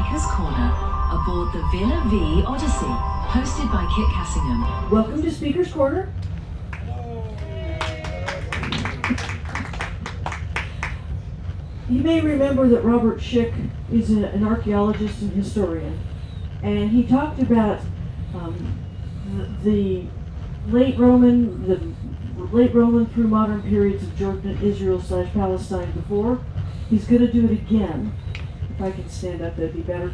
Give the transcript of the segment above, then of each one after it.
Speaker's Corner aboard the Villa Vie Odyssey, hosted by Kit Cassingham. Welcome to Speaker's Corner. You may remember that Robert Schick is an archaeologist and historian, and he talked about the late Roman through modern periods of Jordan, Israel / Palestine before. He's going to do it again. If I can stand up, that'd be better.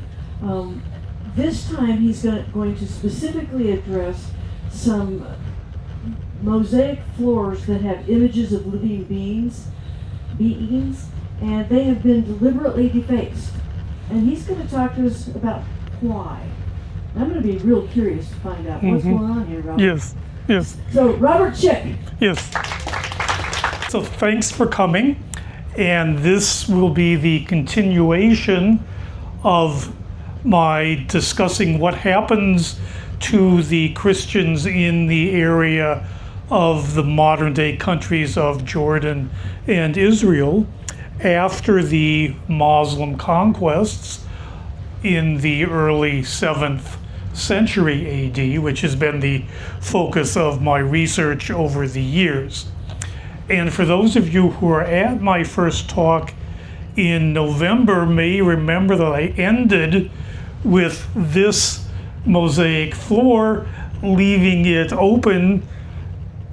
This time he's going to specifically address some mosaic floors that have images of living beings, and they have been deliberately defaced. And he's going to talk to us about why. I'm going to be real curious to find out what's going on here, Robert. Yes. So, Robert Schick. Yes. So thanks for coming. And this will be the continuation of my discussing what happens to the Christians in the area of the modern day countries of Jordan and Israel after the Muslim conquests in the early 7th century AD, which has been the focus of my research over the years. And for those of you who are at my first talk in November may remember that I ended with this mosaic floor, leaving it open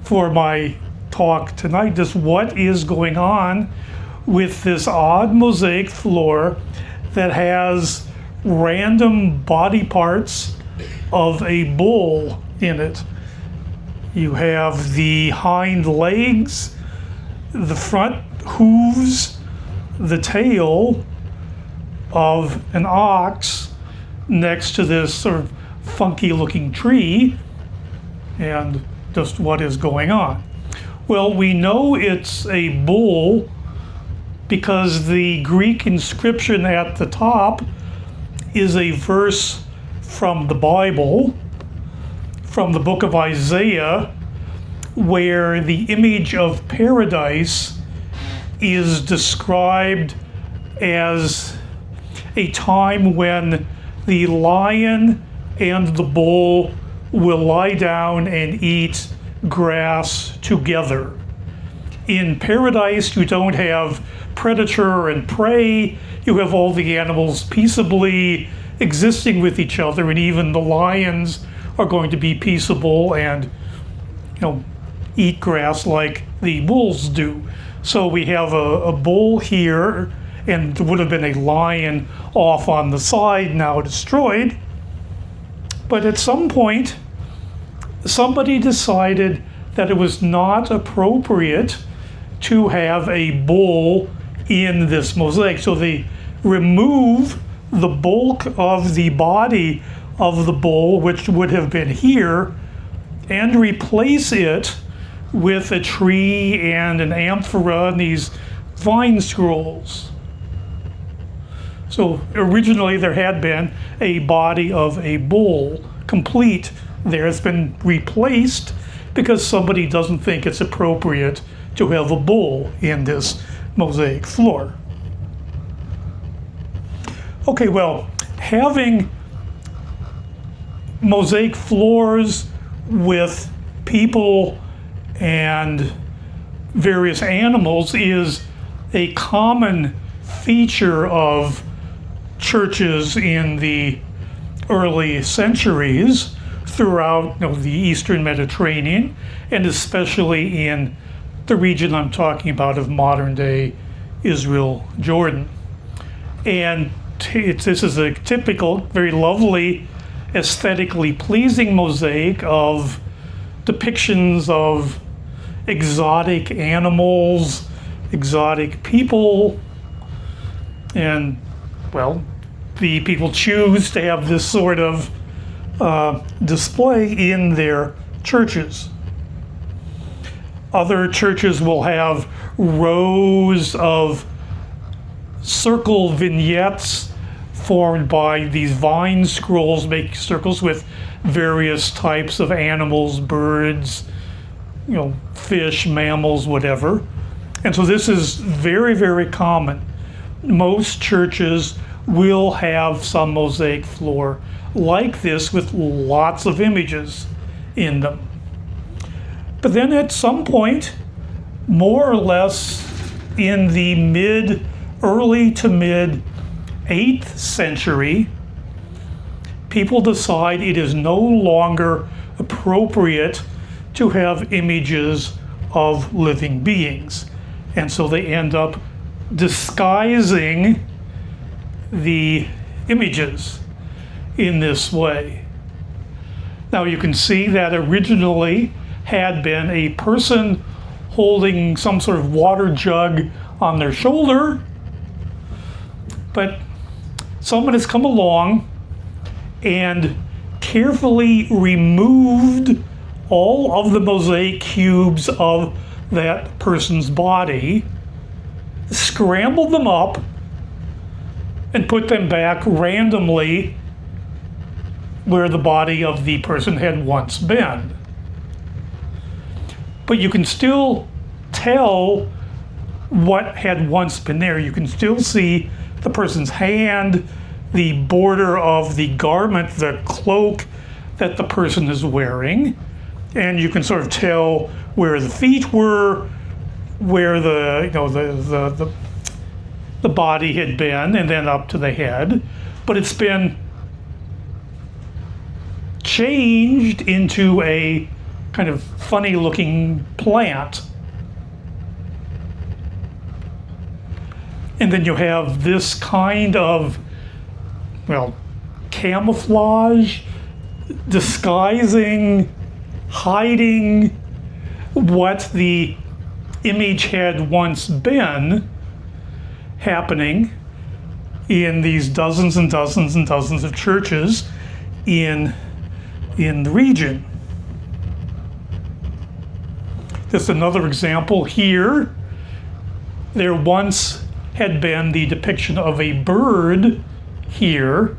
for my talk tonight. Just what is going on with this odd mosaic floor that has random body parts of a bull in it. You have the hind legs, the front hooves, the tail of an ox next to this sort of funky looking tree, and just what is going on. Well, we know it's a bull because the Greek inscription at the top is a verse from the Bible, from the book of Isaiah, where the image of paradise is described as a time when the lion and the bull will lie down and eat grass together. In paradise, you don't have predator and prey. You have all the animals peaceably existing with each other, and even the lions are going to be peaceable and, eat grass like the bulls do. So we have a bull here, and there would have been a lion off on the side, now destroyed. But at some point, somebody decided that it was not appropriate to have a bull in this mosaic. So they remove the bulk of the body of the bull, which would have been here, and replace it with a tree and an amphora and these vine scrolls. So originally there had been a body of a bull complete there. It's been replaced because somebody doesn't think it's appropriate to have a bull in this mosaic floor. Okay, well, having mosaic floors with people and various animals is a common feature of churches in the early centuries throughout the Eastern Mediterranean, and especially in the region I'm talking about of modern day Israel, Jordan. And this is a typical, very lovely, aesthetically pleasing mosaic of depictions of exotic animals, exotic people, and, well, the people choose to have this sort of display in their churches. Other churches will have rows of circle vignettes formed by these vine scrolls, make circles with various types of animals, birds, fish, mammals, whatever. And so this is very, very common. Most churches will have some mosaic floor like this with lots of images in them. But then at some point, more or less in the early to mid 8th century, people decide it is no longer appropriate to have images of living beings. And so they end up disguising the images in this way. Now you can see that originally had been a person holding some sort of water jug on their shoulder, but someone has come along and carefully removed all of the mosaic cubes of that person's body, scrambled them up, and put them back randomly where the body of the person had once been. But you can still tell what had once been there. You can still see the person's hand, the border of the garment, the cloak that the person is wearing, and you can sort of tell where the feet were, where the body had been, and then up to the head. But it's been changed into a kind of funny looking plant. And then you have this kind of, camouflage, disguising, hiding what the image had once been, happening in these dozens and dozens and dozens of churches in the region. Just another example here. There once had been the depiction of a bird here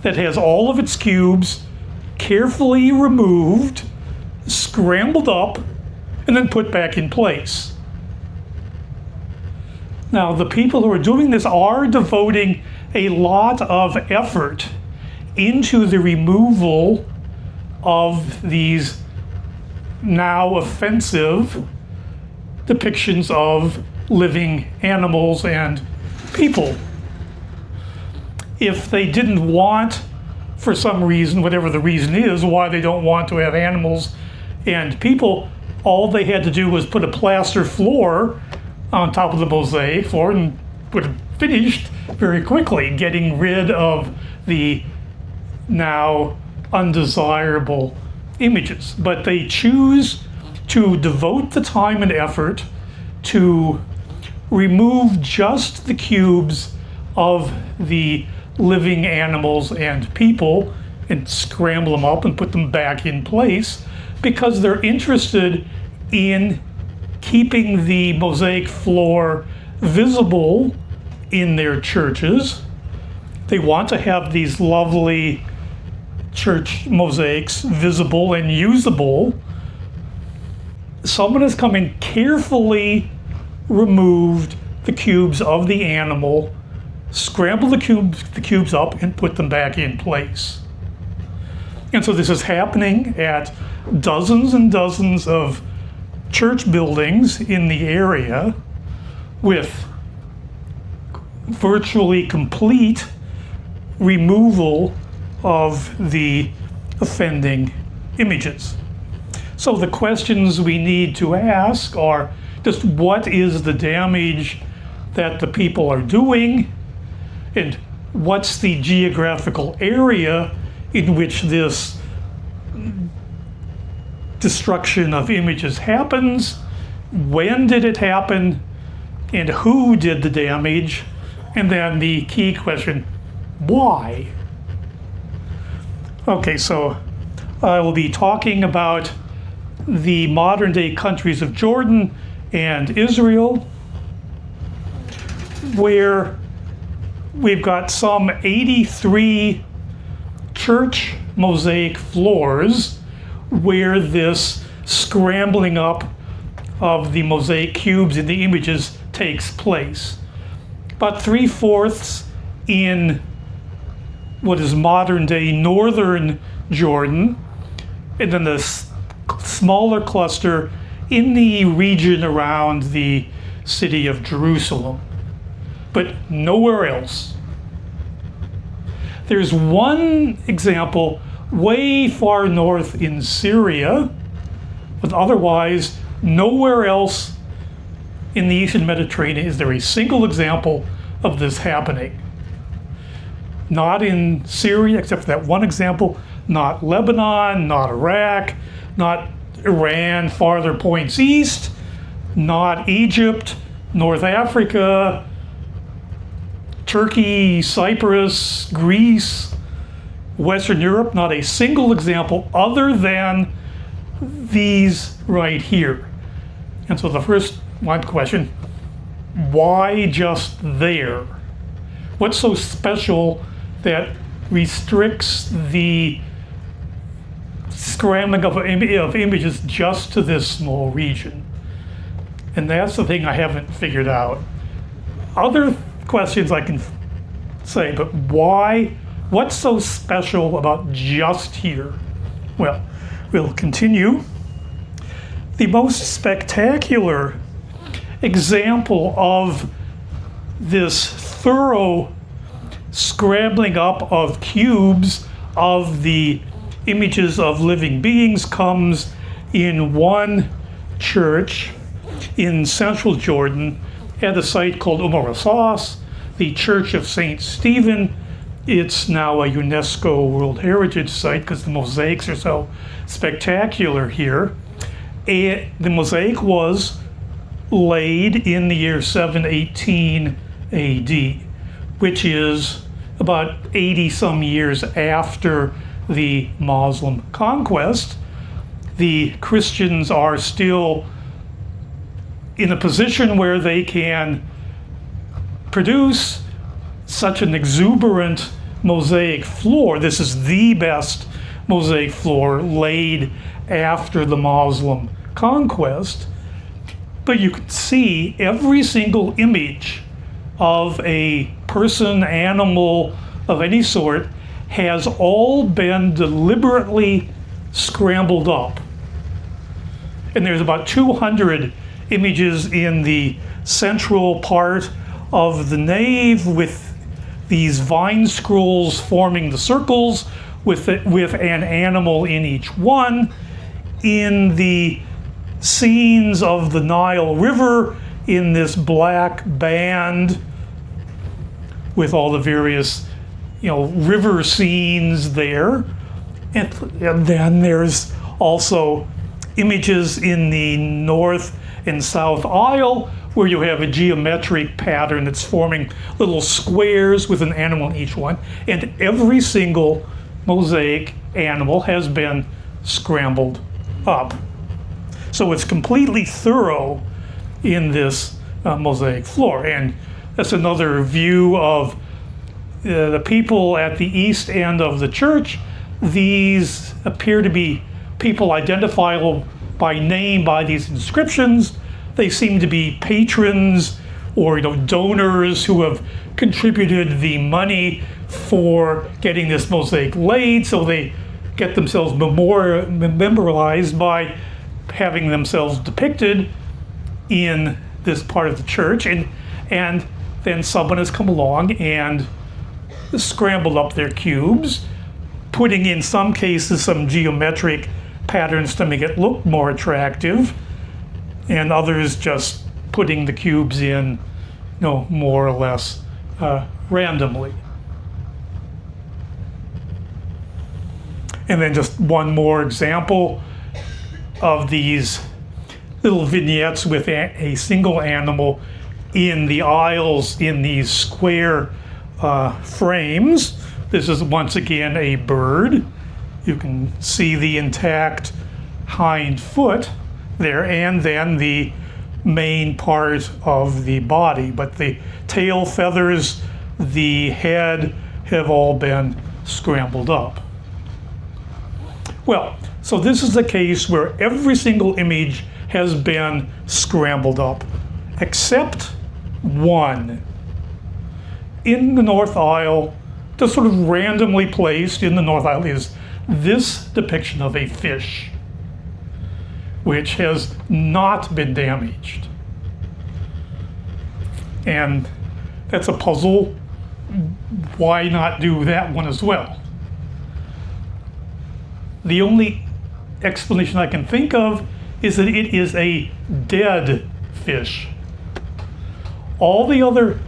that has all of its cubes carefully removed, scrambled up, and then put back in place. Now, the people who are doing this are devoting a lot of effort into the removal of these now offensive depictions of living animals and people. If they didn't want, for some reason, whatever the reason is, why they don't want to have animals and people, all they had to do was put a plaster floor on top of the mosaic floor and would have finished very quickly, getting rid of the now undesirable images. But they choose to devote the time and effort to remove just the cubes of the living animals and people and scramble them up and put them back in place, because they're interested in keeping the mosaic floor visible in their churches. They want to have these lovely church mosaics visible and usable. Someone has come and carefully removed the cubes of the animal, scrambled the cubes up, and put them back in place. And so this is happening at dozens and dozens of church buildings in the area, with virtually complete removal of the offending images. So the questions we need to ask are just what is the damage that the people are doing, and what's the geographical area in which this destruction of images happens, when did it happen, and who did the damage, and then the key question, why? Okay, so I will be talking about the modern day countries of Jordan and Israel, where we've got some 83 church mosaic floors where this scrambling up of the mosaic cubes and the images takes place. About 3/4 in what is modern day northern Jordan, and then the smaller cluster in the region around the city of Jerusalem, but nowhere else. There's one example way far north in Syria, but otherwise nowhere else in the Eastern Mediterranean is there a single example of this happening. Not in Syria, except for that one example, not Lebanon, not Iraq, not Iran, farther points east, not Egypt, North Africa, Turkey, Cyprus, Greece, Western Europe, not a single example other than these right here. And so the first one question, why just there? What's so special that restricts the scrambling of images just to this small region? And that's the thing I haven't figured out. Other questions I can say, but why? What's so special about just here? Well, we'll continue. The most spectacular example of this thorough scrambling up of cubes of the images of living beings comes in one church in central Jordan at a site called Asas, the Church of St. Stephen. It's now a UNESCO World Heritage Site because the mosaics are so spectacular here. The mosaic was laid in the year 718 AD, which is about 80 some years after the Muslim conquest. The Christians are still in a position where they can produce such an exuberant mosaic floor. This is the best mosaic floor laid after the Muslim conquest. But you can see every single image of a person, animal of any sort has all been deliberately scrambled up. And there's about 200 images in the central part of the nave with these vine scrolls forming the circles with an animal in each one. In the scenes of the Nile River, in this black band with all the various, river scenes there. And then there's also images in the north and south aisle where you have a geometric pattern that's forming little squares with an animal in each one. And every single mosaic animal has been scrambled up. So it's completely thorough in this mosaic floor. And that's another view of the people at the east end of the church. These appear to be people identifiable by name by these inscriptions. They seem to be patrons or donors who have contributed the money for getting this mosaic laid, so they get themselves memorialized by having themselves depicted in this part of the church, and then someone has come along and scrambled up their cubes, putting in some cases some geometric patterns to make it look more attractive, and others just putting the cubes in, more or less randomly. And then just one more example of these little vignettes with a single animal in the aisles in these square frames. This is once again a bird. You can see the intact hind foot there, and then the main part of the body. But the tail feathers, the head have all been scrambled up. Well, so this is the case where every single image has been scrambled up, except one. in the north aisle, just sort of randomly placed in the north aisle, is this depiction of a fish, which has not been damaged. And that's a puzzle. Why not do that one as well? The only explanation I can think of is that it is a dead fish. All the other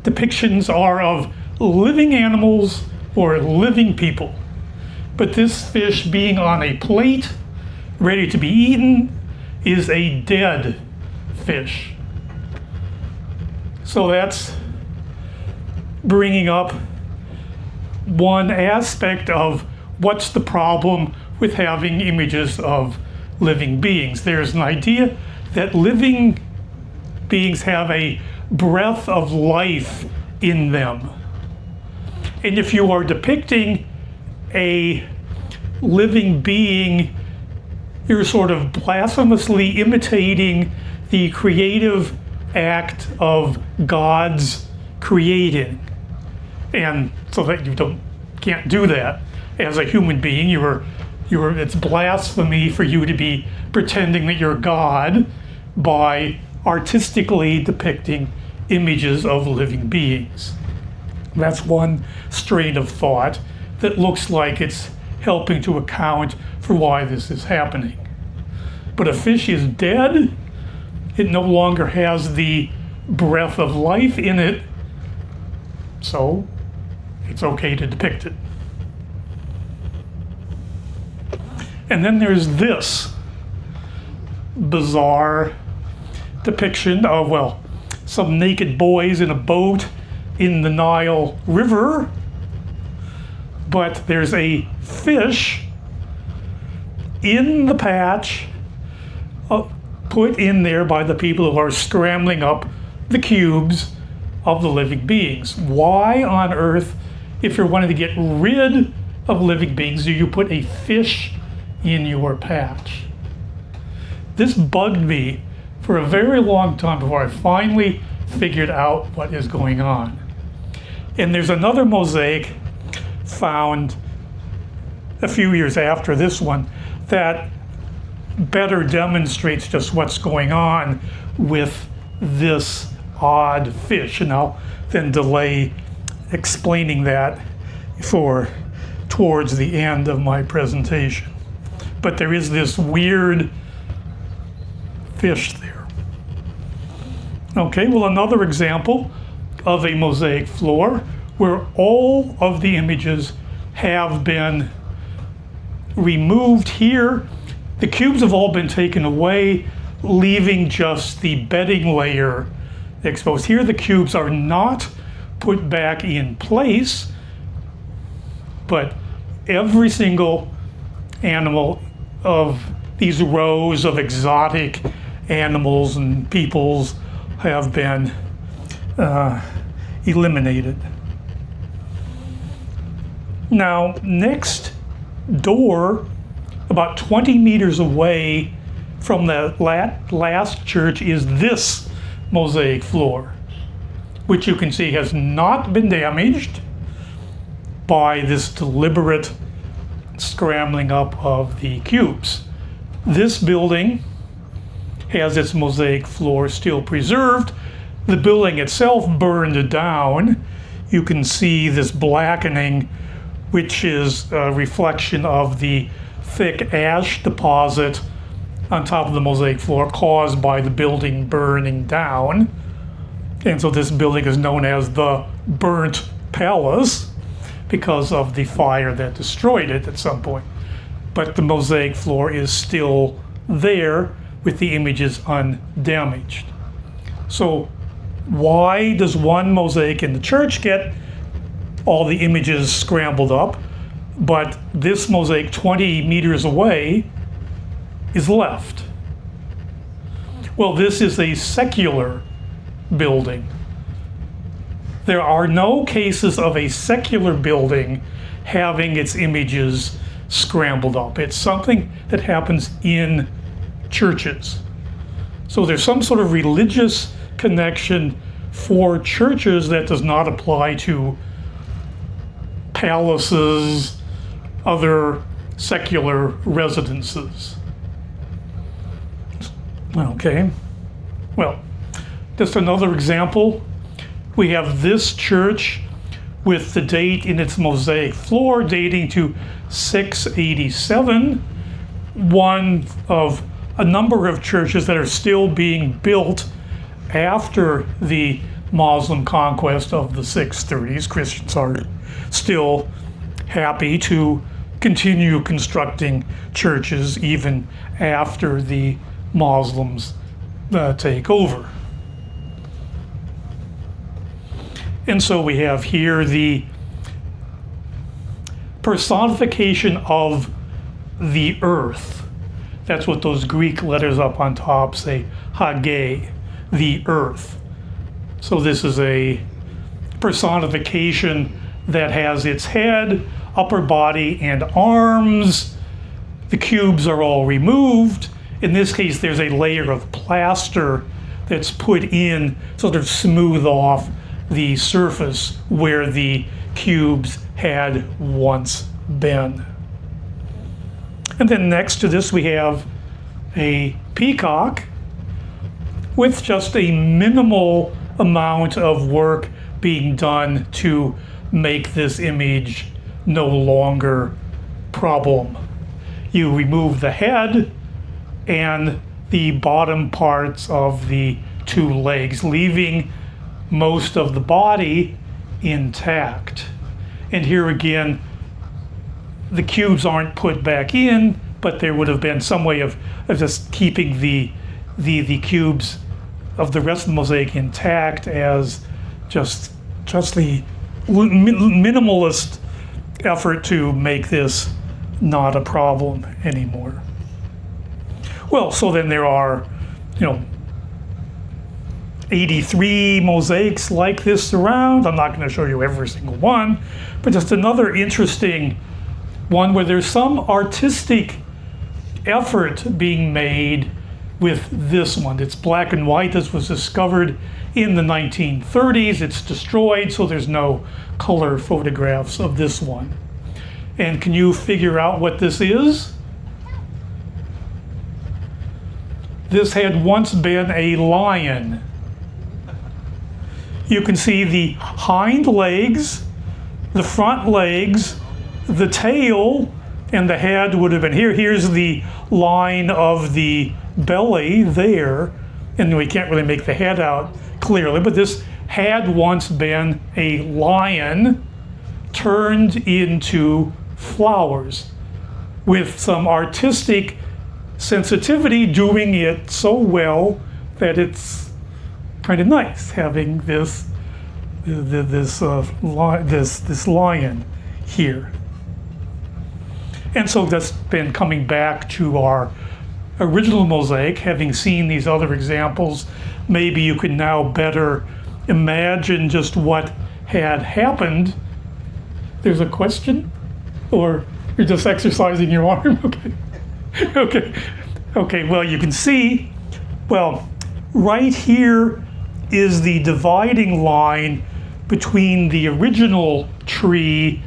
depictions are of living animals or living people. But this fish being on a plate, ready to be eaten, is a dead fish. So that's bringing up one aspect of what's the problem with having images of living beings. There's an idea that living beings have a breath of life in them. And if you are depicting a living being, you're sort of blasphemously imitating the creative act of God's creating. And so that you can't do that as a human being. It's blasphemy for you to be pretending that you're God by artistically depicting images of living beings. That's one strain of thought that looks like it's helping to account for why this is happening. But a fish is dead. It no longer has the breath of life in it, so it's okay to depict it. And then there's this bizarre depiction of, well, some naked boys in a boat in the Nile River, but there's a fish in the patch put in there by the people who are scrambling up the cubes of the living beings. Why on earth, if you're wanting to get rid of living beings, do you put a fish in your patch? This bugged me for a very long time before I finally figured out what is going on. And there's another mosaic found a few years after this one that better demonstrates just what's going on with this odd fish. And I'll then delay explaining that for towards the end of my presentation. But there is this weird fish there. Okay, well, another example of a mosaic floor where all of the images have been removed here. The cubes have all been taken away, leaving just the bedding layer exposed. Here the cubes are not put back in place, but every single animal of these rows of exotic animals and peoples have been eliminated. Now, next door, about 20 meters away from the last church, is this mosaic floor, which you can see has not been damaged by this deliberate scrambling up of the cubes. This building has its mosaic floor still preserved. The building itself burned down. You can see this blackening, which is a reflection of the thick ash deposit on top of the mosaic floor caused by the building burning down. And so this building is known as the Burnt Palace because of the fire that destroyed it at some point. But the mosaic floor is still there with the images undamaged. So why does one mosaic in the church get all the images scrambled up, but this mosaic 20 meters away is left? Well, this is a secular building. There are no cases of a secular building having its images scrambled up. It's something that happens in churches. So there's some sort of religious connection for churches. That does not apply to palaces, other secular residences. Okay, well, just another example. We have this church with the date in its mosaic floor dating to 687, one of a number of churches that are still being built after the Muslim conquest of the 630s. Christians are still happy to continue constructing churches even after the Muslims take over. And so we have here the personification of the earth. That's what those Greek letters up on top say, hage, the earth. So this is a personification that has its head, upper body, and arms. The cubes are all removed. In this case, there's a layer of plaster that's put in sort of smooth off the surface where the cubes had once been. And then next to this we have a peacock with just a minimal amount of work being done to make this image no longer problem. You remove the head and the bottom parts of the two legs, leaving most of the body intact. And here again, the cubes aren't put back in, but there would have been some way of just keeping the cubes of the rest of the mosaic intact as just the minimalist effort to make this not a problem anymore. Well, so then there are, 83 mosaics like this around. I'm not going to show you every single one, but just another interesting one where there's some artistic effort being made with this one. It's black and white. This was discovered in the 1930s. It's destroyed, so there's no color photographs of this one. And can you figure out what this is? This had once been a lion. You can see the hind legs, the front legs, the tail, and the head would have been here. Here's the line of the belly there, and we can't really make the head out clearly, but this had once been a lion turned into flowers with some artistic sensitivity, doing it so well that it's kind of nice having this lion here. And so that's been coming back to our original mosaic. Having seen these other examples, maybe you can now better imagine just what had happened. There's a question? Or you're just exercising your arm? Okay, well, you can see, right here is the dividing line between the original tree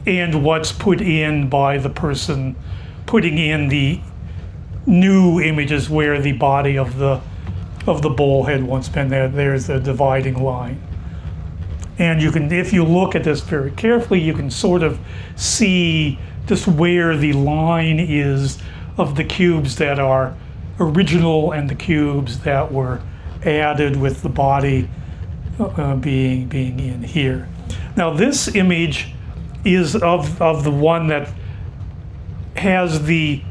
and what's put in by the person putting in the new images where the body of the bull had once been there. There's the dividing line. And you can, if you look at this very carefully, you can sort of see just where the line is of the cubes that are original and the cubes that were added with the body being in here. Now this image is of the one that has the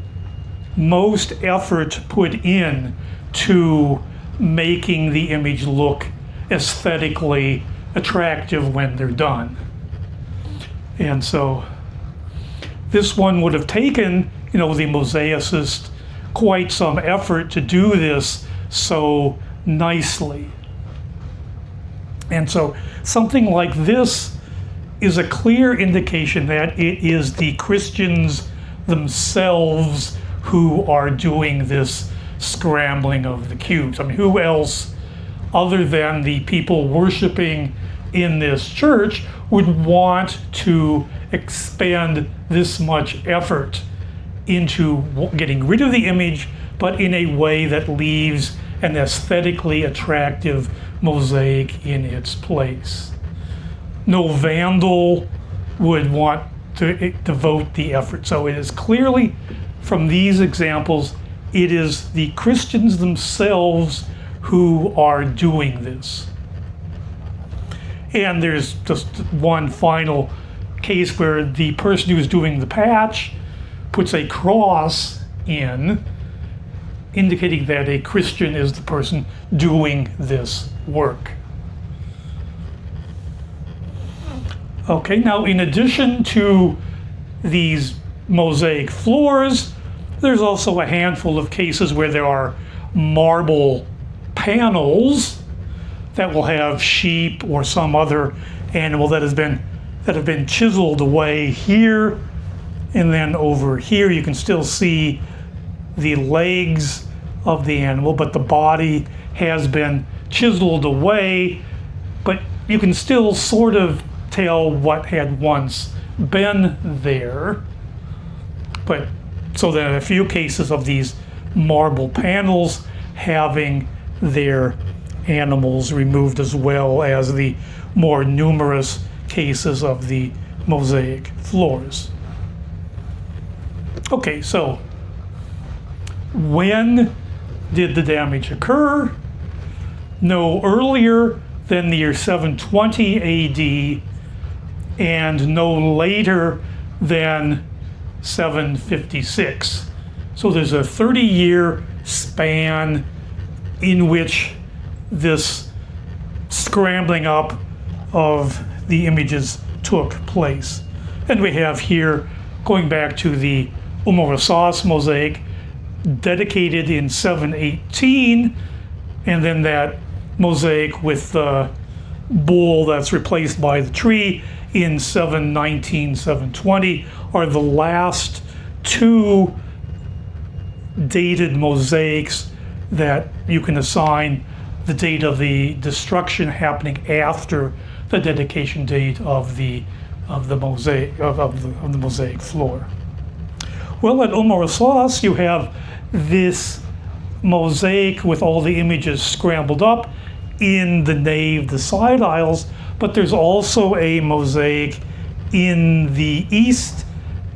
most effort put in to making the image look aesthetically attractive when they're done. And so this one would have taken, the mosaicist quite some effort to do this so nicely. And so something like this is a clear indication that it is the Christians themselves who are doing this scrambling of the cubes. I mean, who else other than the people worshiping in this church would want to expend this much effort into getting rid of the image, but in a way that leaves an aesthetically attractive mosaic in its place. No vandal would want to devote the effort. So it is clearly, from these examples, it is the Christians themselves who are doing this. And there's just one final case where the person who's doing the patch puts a cross in, indicating that a Christian is the person doing this work. Okay, now in addition to these mosaic floors, there's also a handful of cases where there are marble panels that will have sheep or some other animal that have been chiseled away here, and then over here you can still see the legs of the animal, but the body has been chiseled away, but you can still sort of tell what had once been there. But so there are a few cases of these marble panels having their animals removed, as well as the more numerous cases of the mosaic floors. Okay, so when did the damage occur? No earlier than the year 720 AD, and no later than 756. So there's a 30-year span in which this scrambling up of the images took place. And we have here, going back to the Oumar mosaic, dedicated in 718, and then that mosaic with the bull that's replaced by the tree in 719, 720 are the last two dated mosaics that you can assign the date of the destruction happening after the dedication date of the mosaic of the mosaic floor. Well, at Oumar you have this mosaic with all the images scrambled up in the nave, the side aisles, but there's also a mosaic in the east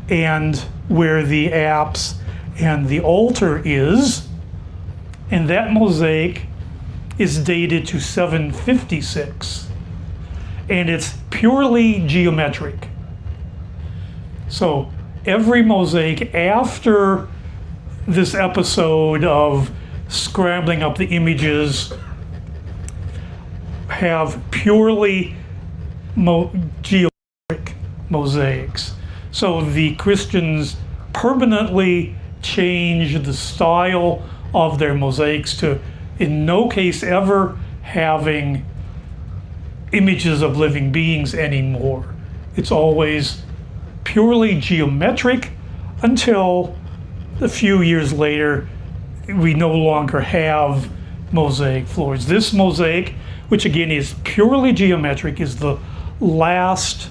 and where the apse and the altar is, and that mosaic is dated to 756, and it's purely geometric. So every mosaic after this episode of scrambling up the images have purely geometric mosaics. So the Christians permanently changed the style of their mosaics to, in no case ever, having images of living beings anymore. It's always purely geometric until a few years later we no longer have mosaic floors. This mosaic, which again is purely geometric, is the last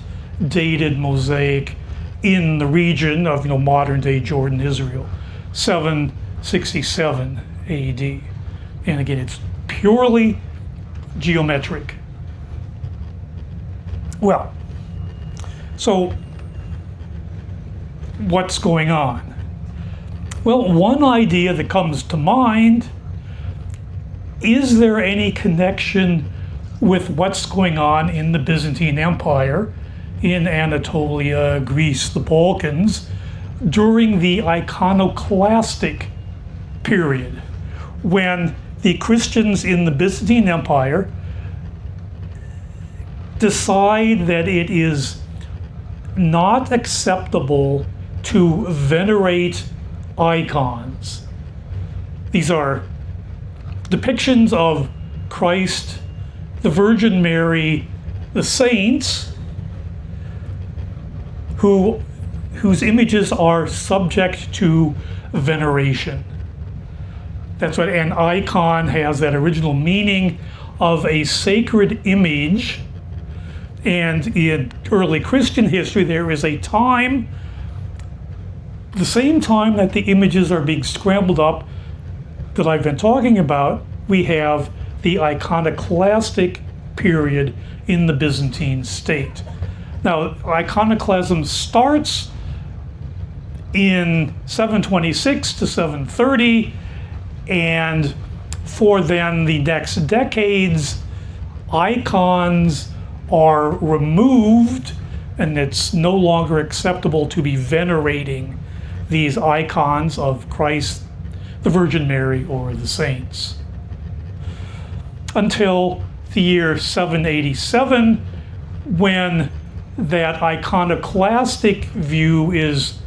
dated mosaic in the region of modern day Jordan, Israel, 767 AD. And again, it's purely geometric. Well, so what's going on? Well, one idea that comes to mind, is there any connection with what's going on in the Byzantine Empire, in Anatolia, Greece, the Balkans, during the iconoclastic period, when the Christians in the Byzantine Empire decide that it is not acceptable to venerate icons. These are depictions of Christ, the Virgin Mary, the saints, whose images are subject to veneration. That's what an icon has, that original meaning of a sacred image. And in early Christian history, there is a time, the same time that the images are being scrambled up that I've been talking about, we have the iconoclastic period in the Byzantine state. Now, iconoclasm starts in 726 to 730, and for then the next decades, icons are removed, and it's no longer acceptable to be venerating these icons of Christ, the Virgin Mary, or the saints. Until the year 787, when that iconoclastic view is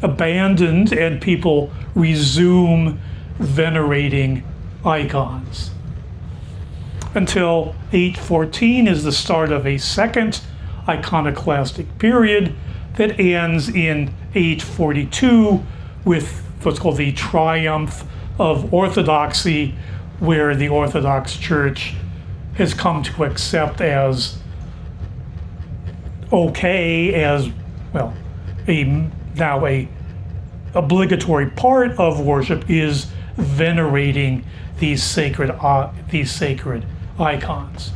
abandoned and people resume venerating icons. Until 814 is the start of a second iconoclastic period that ends in 842 with what's called the triumph of orthodoxy, where the Orthodox Church has come to accept as okay, as well, now a obligatory part of worship is venerating these sacred icons.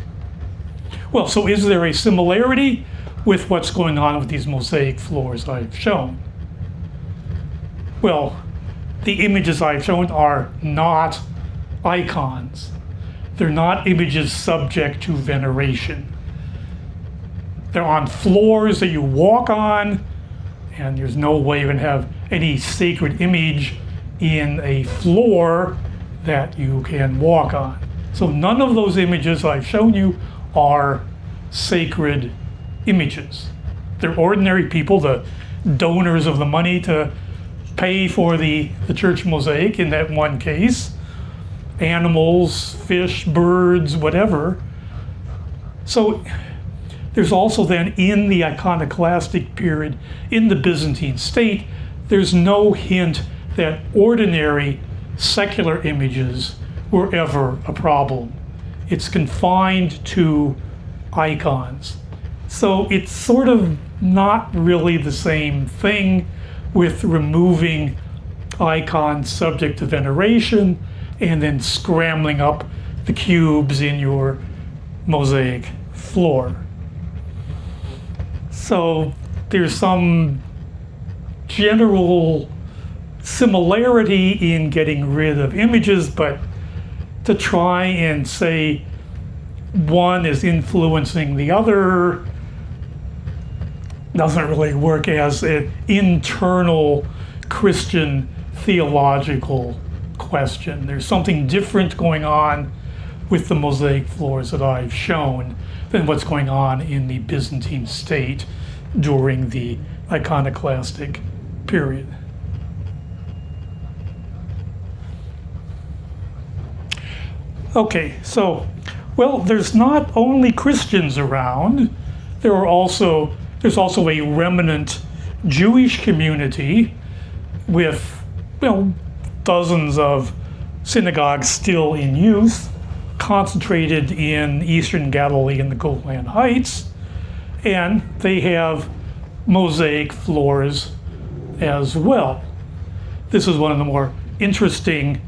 Well, so is there a similarity with what's going on with these mosaic floors I've shown? Well, the images I've shown are not icons. They're not images subject to veneration. They're on floors that you walk on, and there's no way you can have any sacred image in a floor that you can walk on. So none of those images I've shown you are sacred images. They're ordinary people, the donors of the money to pay for the church mosaic in that one case. Animals, fish, birds, whatever. So there's also then in the iconoclastic period in the Byzantine state, there's no hint that ordinary secular images were ever a problem. It's confined to icons. So it's sort of not really the same thing with removing icons subject to veneration and then scrambling up the cubes in your mosaic floor. So there's some general similarity in getting rid of images, but to try and say one is influencing the other doesn't really work as an internal Christian theological question. There's something different going on with the mosaic floors that I've shown than what's going on in the Byzantine state during the iconoclastic period. Okay, so, well, there's not only Christians around, there's also a remnant Jewish community with, well, dozens of synagogues still in use, concentrated in eastern Galilee and the Golan Heights, and they have mosaic floors as well. This is one of the more interesting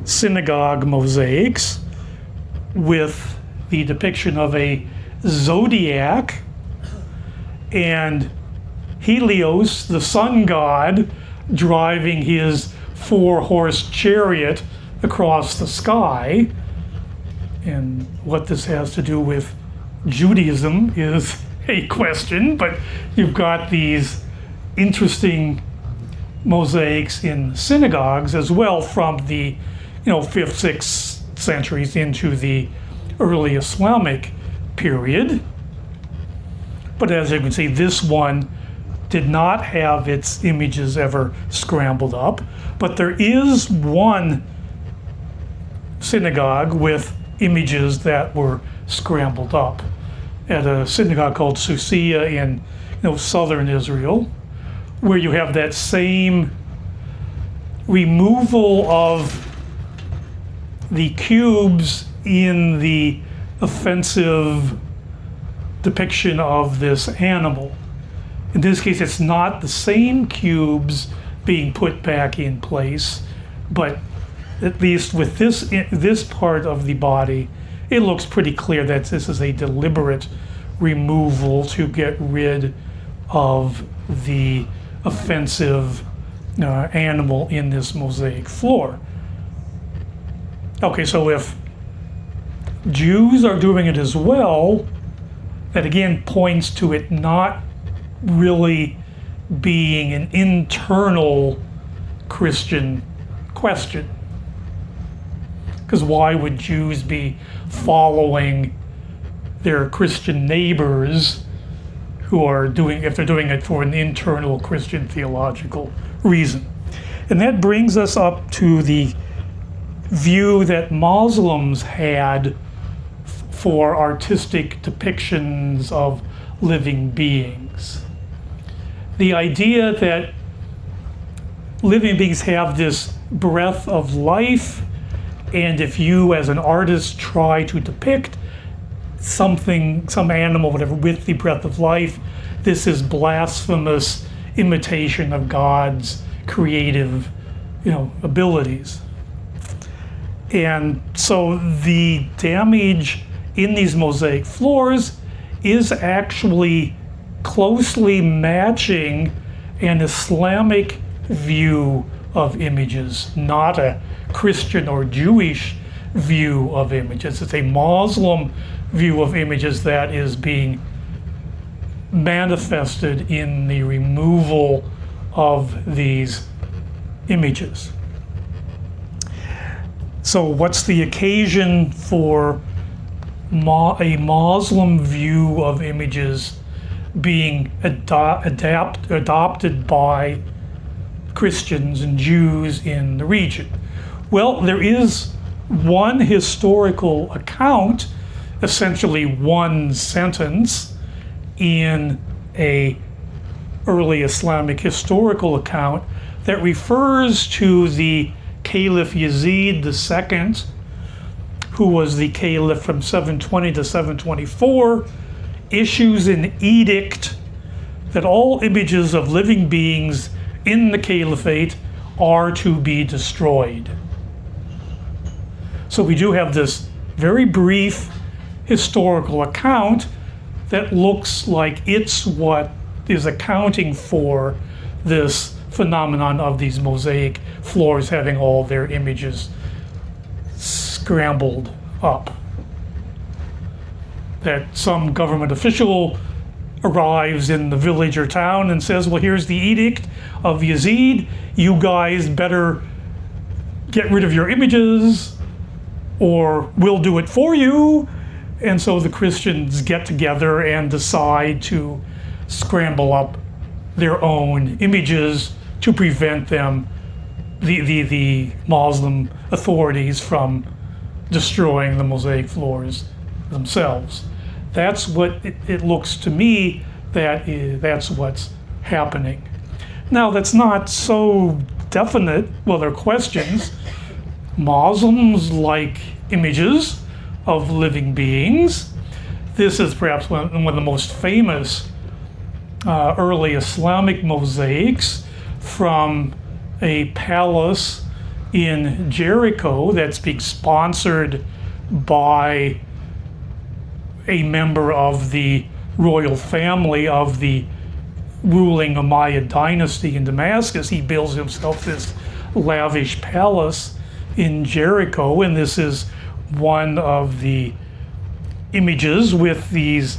synagogue mosaics with the depiction of a zodiac and Helios, the sun god, driving his 4-horse chariot across the sky. And what this has to do with Judaism is a question, but you've got these interesting mosaics in synagogues as well from the 5th, 6th centuries into the early Islamic period. But as you can see, this one did not have its images ever scrambled up, but there is one synagogue with images that were scrambled up at a synagogue called Susia in southern Israel, where you have that same removal of the cubes in the offensive depiction of this animal. In this case, it's not the same cubes being put back in place, but at least with this part of the body, it looks pretty clear that this is a deliberate removal to get rid of the offensive animal in this mosaic floor. Okay, so if Jews are doing it as well, that again points to it not really being an internal Christian question. Because why would Jews be following their Christian neighbors who are doing, if they're doing it for an internal Christian theological reason? And that brings us up to the view that Muslims had for artistic depictions of living beings. The idea that living beings have this breath of life, and if you as an artist try to depict something, some animal, whatever, with the breath of life, this is blasphemous imitation of God's creative, abilities. And so the damage in these mosaic floors is actually closely matching an Islamic view of images, not a Christian or Jewish view of images. It's a Muslim view of images that is being manifested in the removal of these images. So what's the occasion for a Muslim view of images being adopted by Christians and Jews in the region? Well, there is one historical account, essentially one sentence in a early Islamic historical account that refers to the Caliph Yazid II, who was the caliph from 720 to 724, issues an edict that all images of living beings in the caliphate are to be destroyed. So we do have this very brief historical account that looks like it's what is accounting for this phenomenon of these mosaic floors having all their images scrambled up. That some government official arrives in the village or town and says, well, here's the edict of Yazid, you guys better get rid of your images or we'll do it for you. And so the Christians get together and decide to scramble up their own images to prevent them, the Muslim authorities, from destroying the mosaic floors themselves. That's what it looks to me that's what's happening. Now, that's not so definite. Well, there are questions. Muslims like images of living beings. This is perhaps one of the most famous early Islamic mosaics from a palace in Jericho that's being sponsored by a member of the royal family of the ruling Umayyad dynasty in Damascus. He builds himself this lavish palace in Jericho, and this is one of the images with this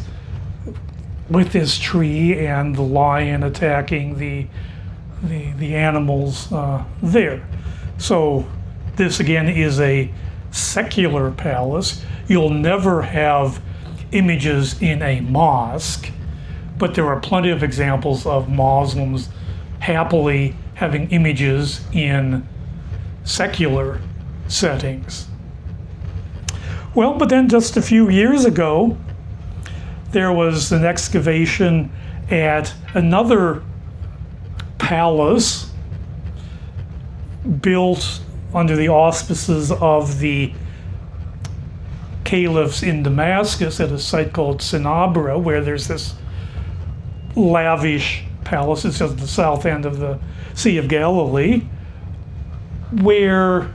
tree and the lion attacking the animals there. So this again is a secular palace. You'll never have images in a mosque, but there are plenty of examples of Muslims happily having images in secular settings. Well, but then just a few years ago, there was an excavation at another palace built under the auspices of the caliphs in Damascus at a site called Sinabra, where there's this lavish palace. It's at the south end of the Sea of Galilee, where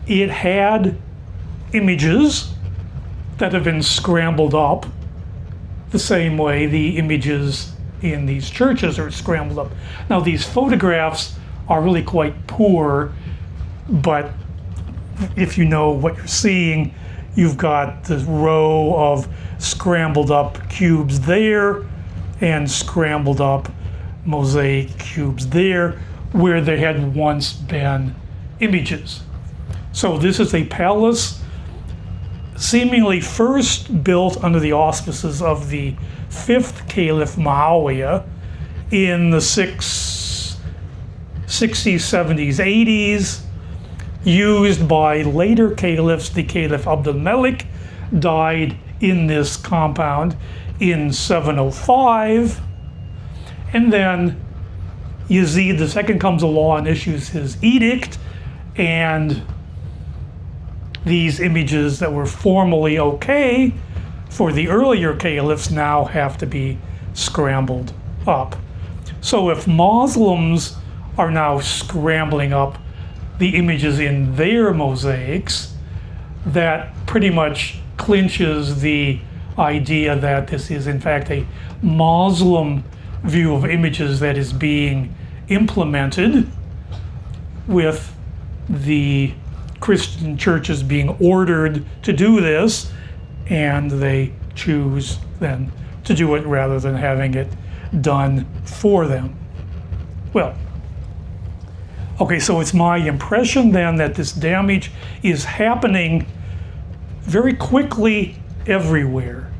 it had images that have been scrambled up the same way the images in these churches are scrambled up. Now, these photographs are really quite poor, but if you know what you're seeing, you've got the row of scrambled up cubes there and scrambled up mosaic cubes there where there had once been images. So this is a palace seemingly first built under the auspices of the 5th Caliph Muawiyah in the 60s, 70s, 80s, used by later caliphs. The Caliph Abdul Malik died in this compound in 705, and then Yazid II comes along and issues his edict, and these images that were formerly okay for the earlier caliphs now have to be scrambled up. So if Muslims are now scrambling up the images in their mosaics, that pretty much clinches the idea that this is in fact a Muslim view of images that is being implemented, with the Christian churches being ordered to do this, and they choose then to do it rather than having it done for them. Well, okay, so it's my impression then that this damage is happening very quickly everywhere.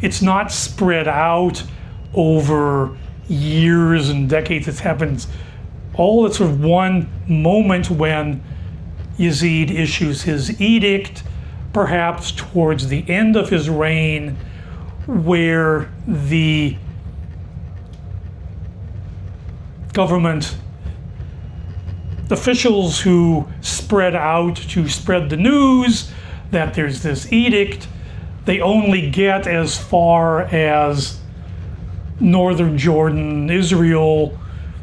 It's not spread out over years and decades. It happens all at sort of one moment when Yazid issues his edict, perhaps towards the end of his reign, where the government officials who spread out to spread the news that there's this edict, they only get as far as northern Jordan, Israel,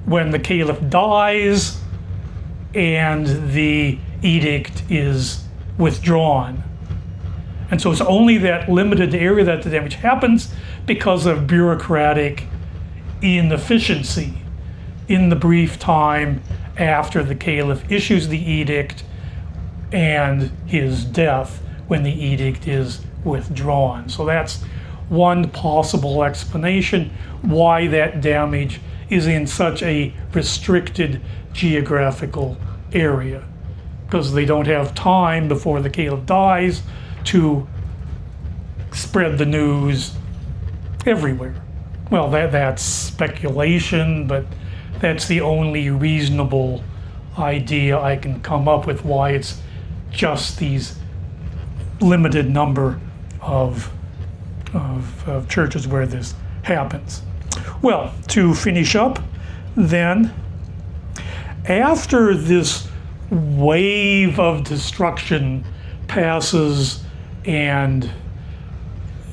when the caliph dies and the edict is withdrawn. And so it's only that limited area that the damage happens because of bureaucratic inefficiency in the brief time after the caliph issues the edict and his death when the edict is withdrawn. So that's one possible explanation why that damage is in such a restricted geographical area, because they don't have time before the caliph dies to spread the news everywhere. Well, that's speculation, but that's the only reasonable idea I can come up with why it's just these limited number of churches where this happens. Well, to finish up then, after this wave of destruction passes and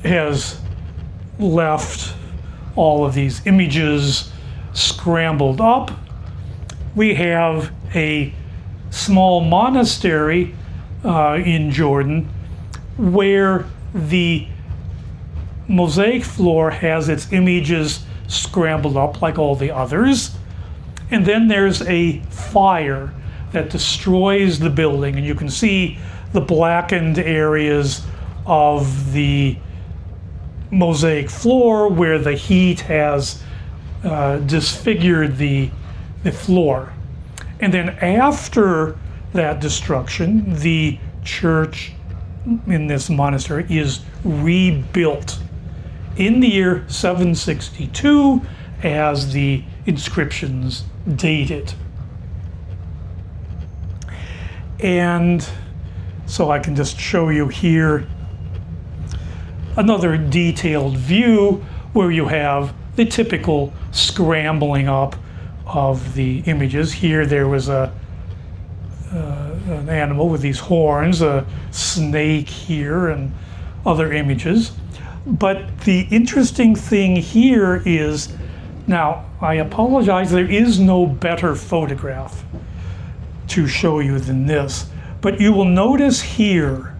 has left all of these images scrambled up, we have a small monastery in Jordan where the mosaic floor has its images scrambled up like all the others, and then there's a fire that destroys the building, and you can see the blackened areas of the mosaic floor where the heat has disfigured the floor. And then after that destruction, the church in this monastery is rebuilt in the year 762 as the inscriptions date it. And so I can just show you here another detailed view where you have the typical scrambling up of the images. Here there was an animal with these horns, a snake here, and other images. But the interesting thing here is, now I apologize, there is no better photograph to show you than this, but you will notice here,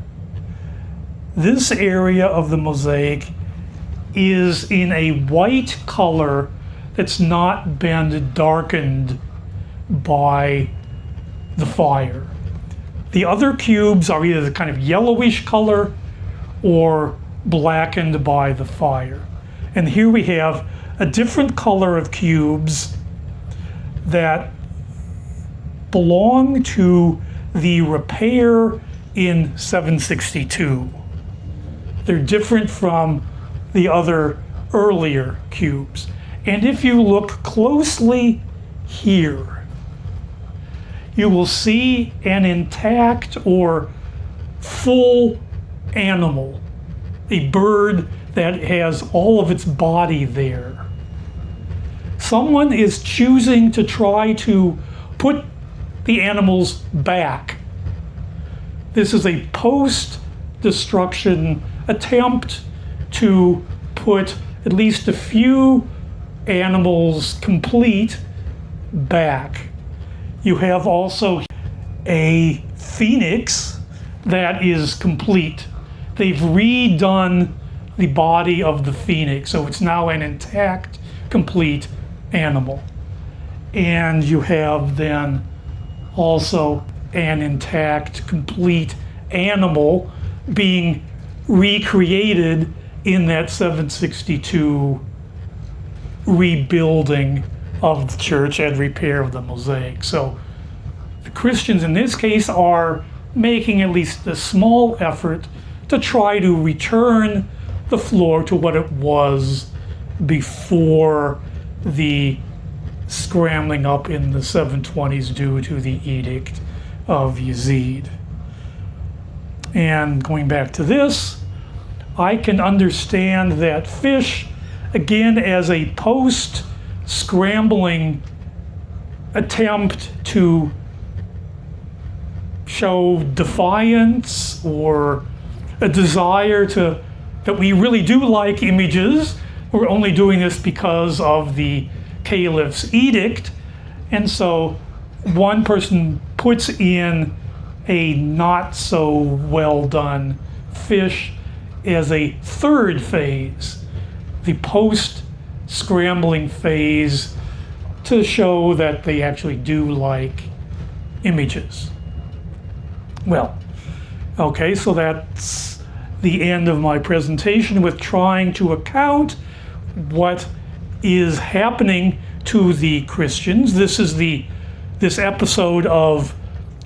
this area of the mosaic is in a white color that's not been darkened by the fire. The other cubes are either the kind of yellowish color or blackened by the fire. And here we have a different color of cubes that belong to the repair in 762. They're different from the other earlier cubes. And if you look closely here, you will see an intact or full animal, a bird that has all of its body there. Someone is choosing to try to put the animals back. This is a post-destruction attempt to put at least a few animals complete back. You have also a phoenix that is complete. They've redone the body of the phoenix, so it's now an intact, complete animal. And you have then also an intact, complete animal being recreated in that 762 rebuilding of the church and repair of the mosaic. So the Christians in this case are making at least a small effort to try to return the floor to what it was before the scrambling up in the 720s due to the edict of Yazid. And going back to this, I can understand that fish, again, as a post-scrambling attempt to show defiance or a desire that we really do like images. We're only doing this because of the caliph's edict. And so one person puts in a not so well done fish as a third phase, the post-scrambling phase, to show that they actually do like images. Well, okay, so that's the end of my presentation with trying to account what is happening to the Christians. This is this episode of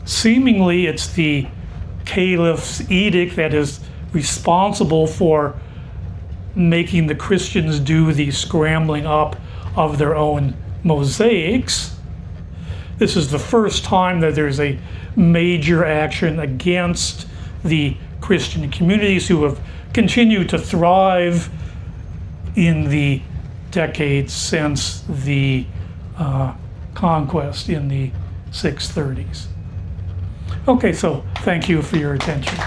seemingly it's the caliph's edict that is responsible for making the Christians do the scrambling up of their own mosaics. This is the first time that there's a major action against the Christian communities who have continued to thrive in the decades since the conquest in the 630s. Okay, so thank you for your attention.